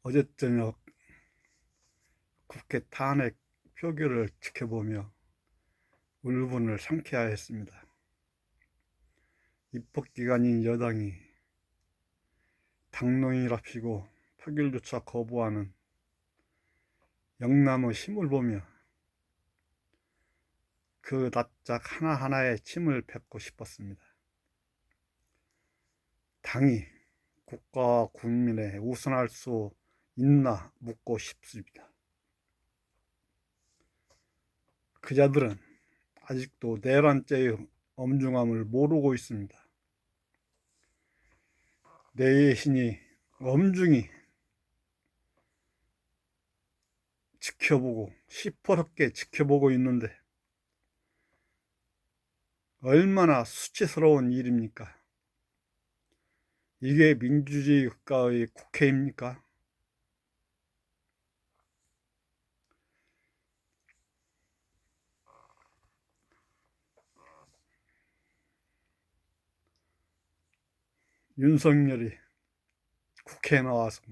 어제 저녁 국회 탄핵 표결을 지켜보며 울분을 삼켜야 했습니다. 입법기관인 여당이 당론이랍시고 표결조차 거부하는 영남의 힘을 보며 그 낯짝 하나하나에 침을 뱉고 싶었습니다. 당이 국가와 국민에 우선할 수 있나 묻고 싶습니다. 그자들은 아직도 내란죄의 엄중함을 모르고 있습니다. 내의 신이 엄중히 지켜보고 시퍼렇게 지켜보고 있는데 얼마나 수치스러운 일입니까? 이게 민주주의 국가의 국회입니까? 윤석열이 국회에 나와서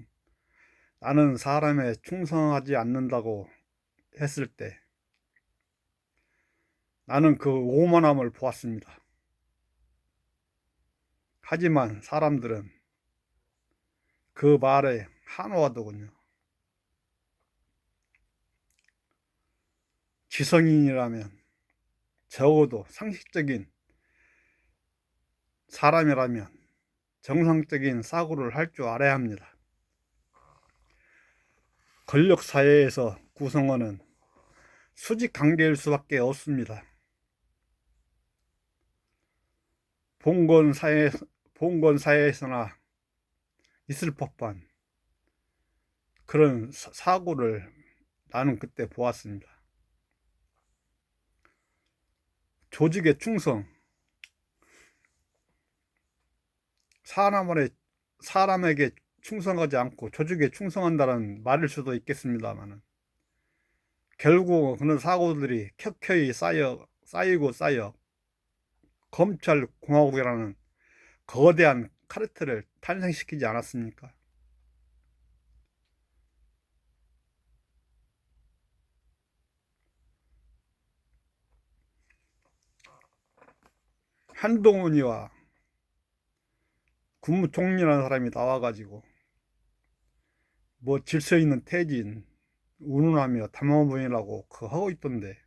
나는 사람에 충성하지 않는다고 했을 때 나는 그 오만함을 보았습니다. 하지만 사람들은 그 말에 한호하더군요. 지성인이라면 적어도 상식적인 사람이라면 정상적인 사고를 할 줄 알아야 합니다. 권력사회에서 구성원은 수직관계일 수밖에 없습니다. 봉건사회에서나 있을 법한 그런 사고를 나는 그때 보았습니다. 조직의 충성, 사람에게 충성하지 않고 조직에 충성한다는 말일 수도 있겠습니다만 결국 그런 사고들이 켜켜이 쌓이고 쌓여 검찰공화국이라는 거대한 카르텔을 탄생시키지 않았습니까? 한동훈이와 국무총리라는 사람이 나와가지고 뭐 질서 있는 퇴진 운운하며 담화문이라고 그거 하고 있던데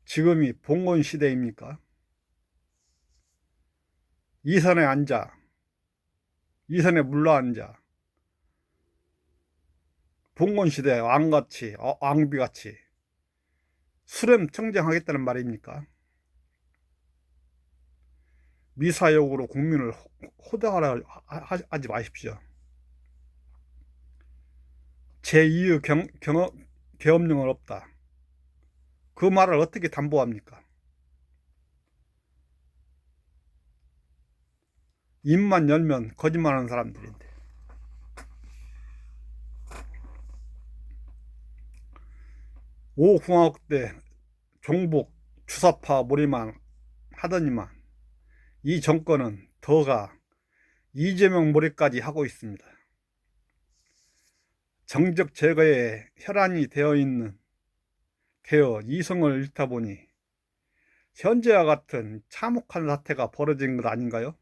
지금이 봉건 시대입니까? 이선에 앉아 이선에 물러앉아 봉건 시대 왕같이 왕비같이 수렴 청정하겠다는 말입니까? 미사역으로 국민을 호도하라 하지 마십시오. 제2의 계엄령은 없다. 그 말을 어떻게 담보합니까? 입만 열면 거짓말하는 사람들인데. 오공화국 때 종북 주사파 몰이만 하더니만 이 정권은 더가 이재명 몰이까지 하고 있습니다. 정적 제거에 혈안이 되어 이성을 잃다 보니 현재와 같은 참혹한 사태가 벌어진 것 아닌가요?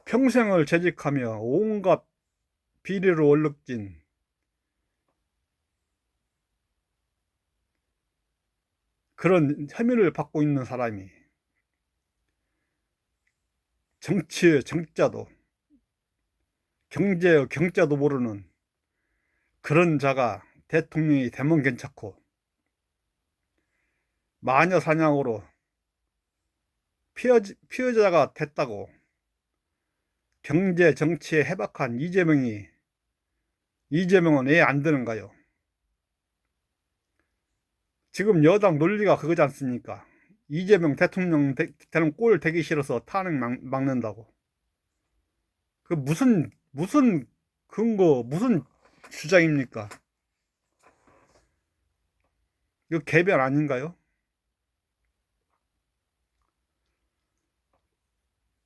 평생을 재직하며 온갖 비리를 얼룩진 그런 혐의를 받고 있는 사람이 정치의 정자도 경제의 경자도 모르는 그런 자가 대통령이 되면 괜찮고 마녀 사냥으로 피해자가 됐다고 경제 정치에 해박한 이재명은 왜 안 되는가요? 지금 여당 논리가 그거지 않습니까? 이재명 대통령 되는 꼴 되기 싫어서 탄핵 막는다고. 그 무슨 근거, 무슨 주장입니까? 이거 개별 아닌가요?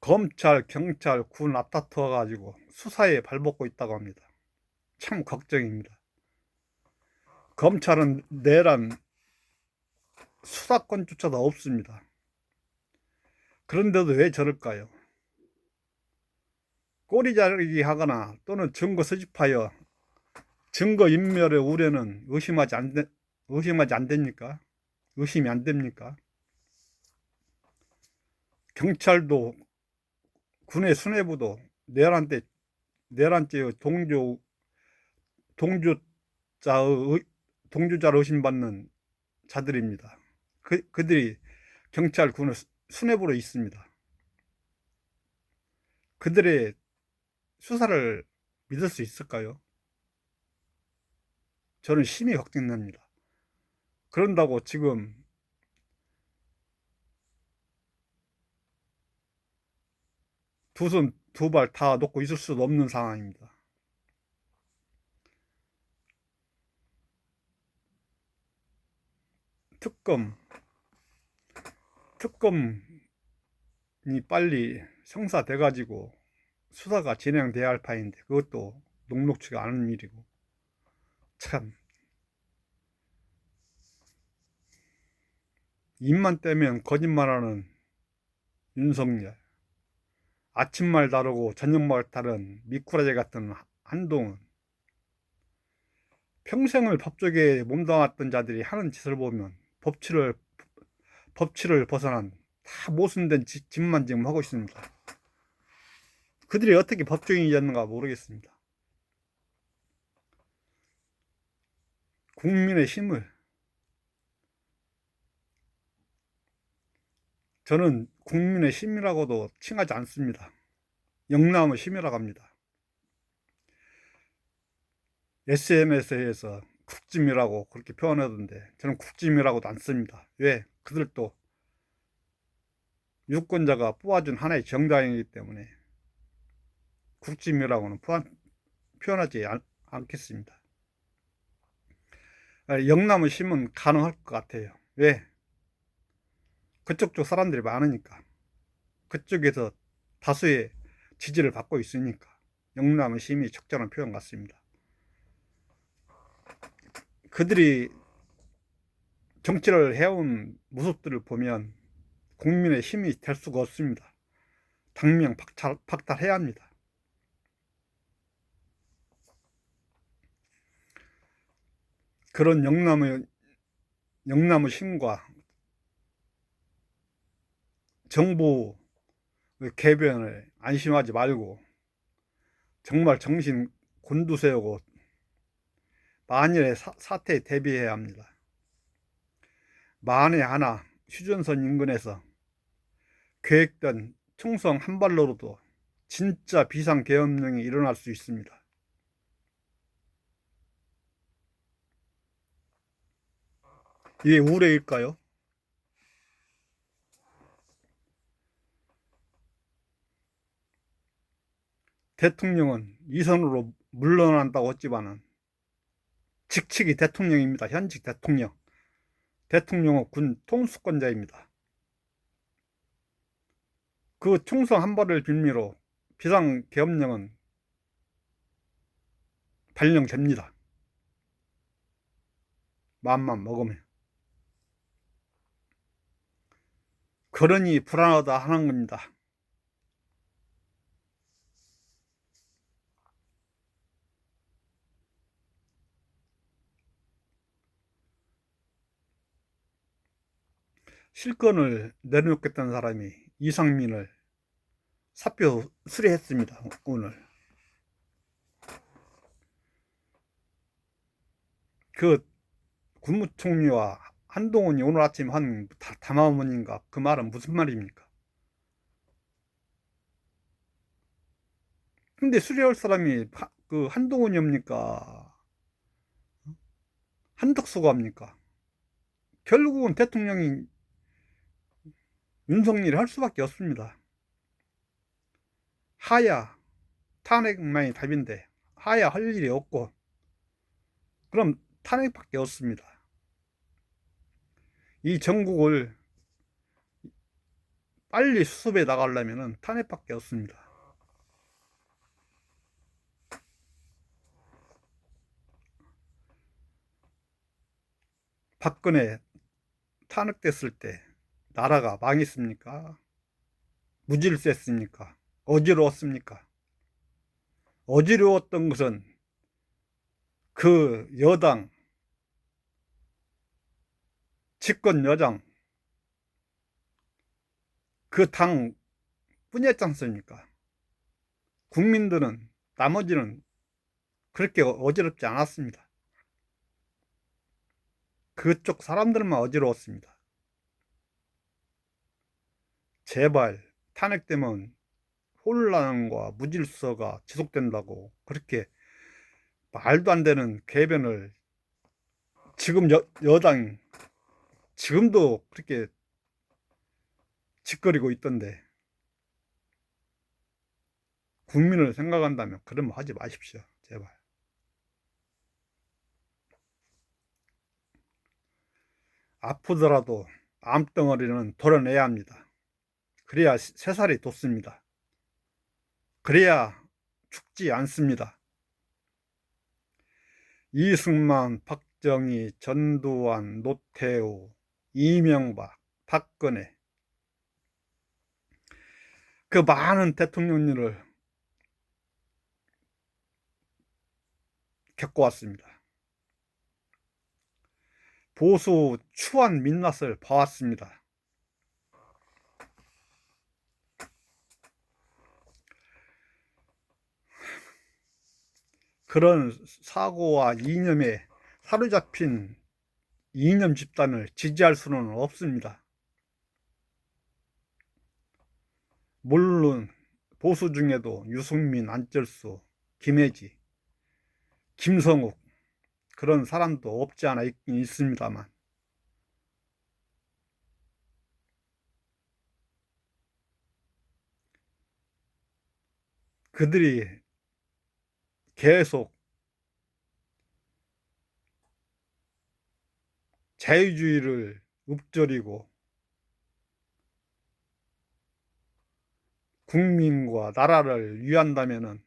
검찰, 경찰, 군 앞다투어 가지고 수사에 발벗고 있다고 합니다. 참 걱정입니다. 검찰은 내란 수사권조차도 없습니다. 그런데도 왜 저럴까요? 꼬리자르기 하거나 또는 증거 수집하여 증거인멸의 우려는 의심이 안 됩니까? 의심이 안 됩니까? 경찰도 군의 수뇌부도 내란죄의 동조자로 의심받는 자들입니다. 그들이 경찰 군의 수뇌부로 있습니다. 그들의 수사를 믿을 수 있을까요? 저는 심히 걱정됩니다. 그런다고 지금 두 손 두 발 다 놓고 있을 수도 없는 상황입니다. 특검이 빨리 성사돼 가지고 수사가 진행돼야 할 판인데 그것도 녹록치가 않은 일이고, 참 입만 떼면 거짓말하는 윤석열, 아침말 다르고 저녁말 다른 미꾸라지 같은 한동훈, 평생을 법조계에 몸담았던 자들이 하는 짓을 보면 법치를 벗어난 다 모순된 짓만 지금 하고 있습니다. 그들이 어떻게 법조인이었는가 모르겠습니다. 국민의 힘을, 저는 국민의 힘이라고도 칭하지 않습니다. 영남의 힘이라고 합니다. SNS에서 국짐이라고 그렇게 표현하던데 저는 국짐이라고도 안 씁니다. 왜? 그들도 유권자가 뽑아준 하나의 정당이기 때문에 국짐이라고는 표현하지 않겠습니다. 영남의 힘은 가능할 것 같아요. 왜? 그쪽 사람들이 많으니까, 그쪽에서 다수의 지지를 받고 있으니까 영남의 힘이 적절한 표현 같습니다. 그들이 정치를 해온 모습들을 보면 국민의 힘이 될 수가 없습니다. 당명 박탈해야 합니다. 그런 영남의 힘과 정부 개변을 안심하지 말고 정말 정신 곤두세우고 만일의 사태에 대비해야 합니다. 만에 하나 휴전선 인근에서 계획된 총성 한 발로도 진짜 비상계엄령이 일어날 수 있습니다. 이게 우려일까요? 대통령은 이선으로 물러난다고 했지만은 직책이 대통령입니다. 현직 대통령. 대통령은 군 통수권자입니다. 그 총성 한 발을 빌미로 비상계엄령은 발령됩니다. 마음만 먹으면. 그러니 불안하다 하는 겁니다. 실권을 내려놓겠다는 사람이 이상민을 사표 수리했습니다. 오늘 그 국무총리와 한동훈이 오늘 아침 한 담화문인가 그 말은 무슨 말입니까? 근데 수리할 사람이 그 한동훈이옵니까? 한덕수가 합니까? 결국은 대통령이 윤석열이 할 수밖에 없습니다. 하야 탄핵만이 답인데 하야 할 일이 없고 그럼 탄핵밖에 없습니다. 이 전국을 빨리 수습해 나가려면 탄핵밖에 없습니다. 박근혜 탄핵됐을 때 나라가 망했습니까? 무질서했습니까? 어지러웠습니까? 어지러웠던 것은 그 여당, 집권 여당, 그 당 뿐이었지 않습니까? 국민들은, 나머지는 그렇게 어지럽지 않았습니다. 그쪽 사람들만 어지러웠습니다. 제발 탄핵되면 혼란과 무질서가 지속된다고 그렇게 말도 안 되는 궤변을 지금 여당 지금도 그렇게 짓거리고 있던데, 국민을 생각한다면 그러면 하지 마십시오. 제발. 아프더라도 암덩어리는 도려내야 합니다. 그래야 새살이 돋습니다. 그래야 죽지 않습니다. 이승만, 박정희, 전두환, 노태우, 이명박, 박근혜, 그 많은 대통령님을 겪어왔습니다. 보수 추한 민낯을 봐왔습니다. 그런 사고와 이념에 사로잡힌 이념 집단을 지지할 수는 없습니다. 물론 보수 중에도 유승민, 안철수, 김혜지, 김성욱 그런 사람도 없지 않아 있긴 있습니다만, 그들이 계속 자유주의를 읊조리고 국민과 나라를 위한다면은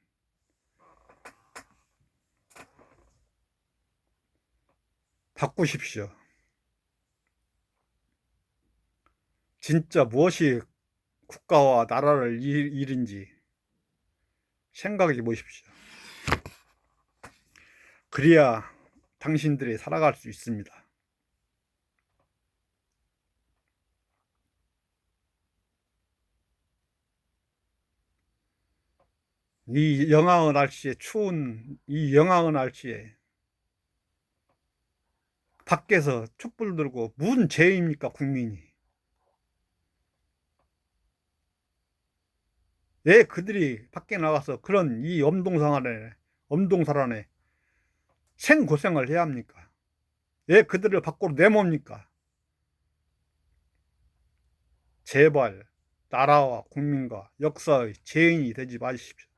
바꾸십시오. 진짜 무엇이 국가와 나라를 일인지 생각해 보십시오. 그래야 당신들이 살아갈 수 있습니다. 이 영하의 날씨에, 추운 이 영하의 날씨에 밖에서 촛불 들고 무슨 죄입니까, 국민이? 왜 그들이 밖에 나가서 그런 이 엄동설안에 생고생을 해야 합니까? 왜 그들을 밖으로 내몹니까? 제발 나라와 국민과 역사의 죄인이 되지 마십시오.